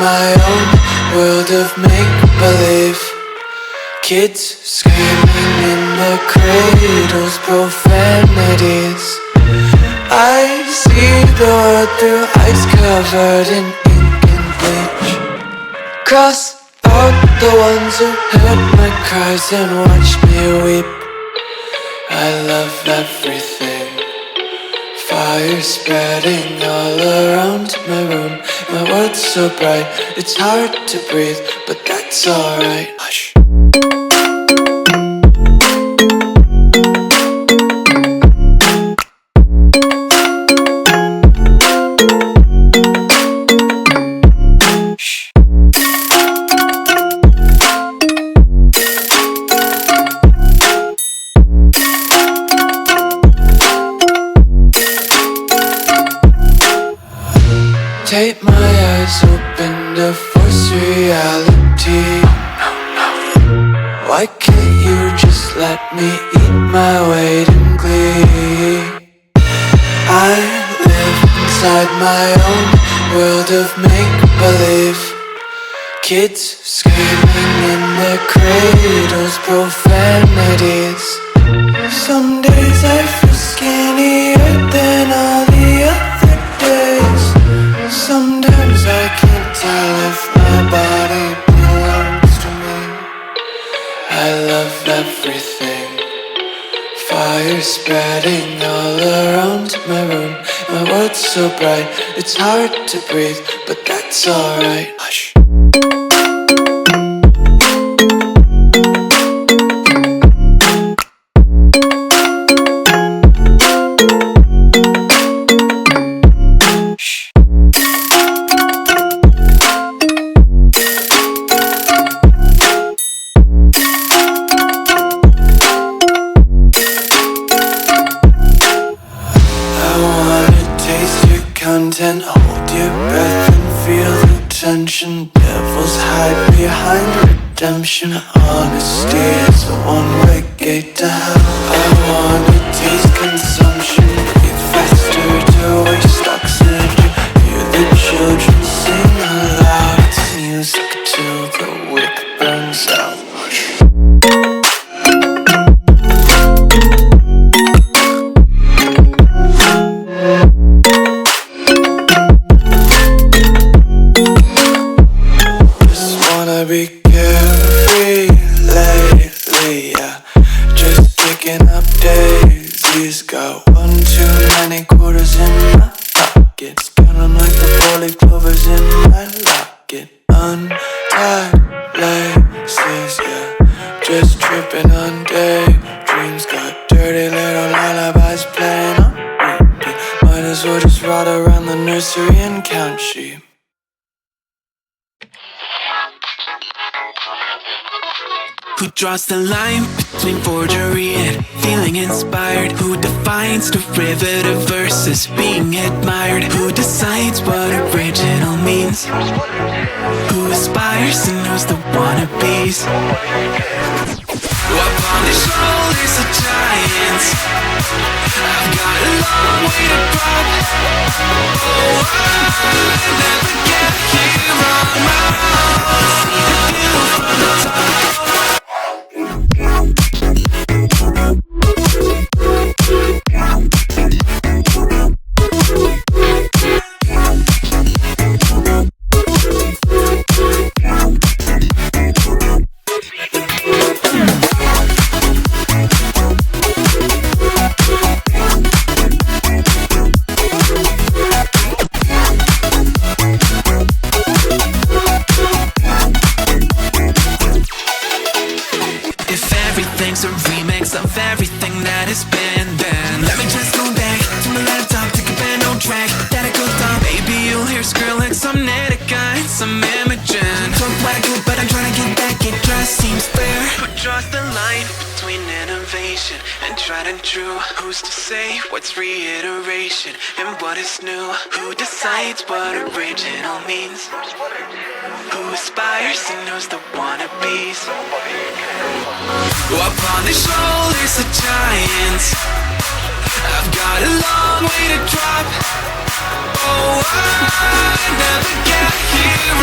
my own world of make-believe. Kids screaming in the cradles, profanities. I see the world through ice covered in ink and bleach. Cross out the ones who heard my cries and watched me weep. I love everything. Fire spreading all around my room. My world's so bright, it's hard to breathe, but that's alright. Hush. Take my eyes open to force reality. Why can't you just let me eat my weight in glee? I live inside my own world of make-believe. Kids screaming in their cradles, profanities. Some days I feel skinnier than all the other days. Sometimes I can't tell if my body belongs to me. I love everything. Fire spreading all around my room. My world's so bright, it's hard to breathe, but that's alright. Hush. Content, hold your breath and feel the tension. Devils hide behind redemption. Honesty is a one-way gate to hell. I wanna taste consumption, breathe faster to waste oxygen. Hear the children sing aloud. It's music till the wick burns out. Be carefree lately, yeah. Just picking up daisies. Got one too many quarters in my pockets. Counting like the four-leaf clovers in my locket. Untied laces, yeah. Just tripping on daydreams. Got dirty little lullabies playing on repeat. Might as well just ride around the nursery and count sheep. Who draws the line between forgery and feeling inspired? Who defines derivative versus being admired? Who decides what original means? Who aspires and knows the wannabes? Upon the shoulders of giants, I've got a long way to drop. Oh, I'll never get here on my own. See the view from the top. Everything's a remix of everything that has been. Then let me just go back to my laptop, take a band on track. That it goes down, baby, you'll hear Skrillex, some Netica, and some Imogen. Talk what I do, but I'm trying to get back, it just seems fair. Who draws the line between innovation and tried and true? Who's to say what's reiteration and what is new? Who decides what original means? Who aspires and knows the wannabes? Upon the shoulders of giants, I've got a long way to drop. Oh, I never get here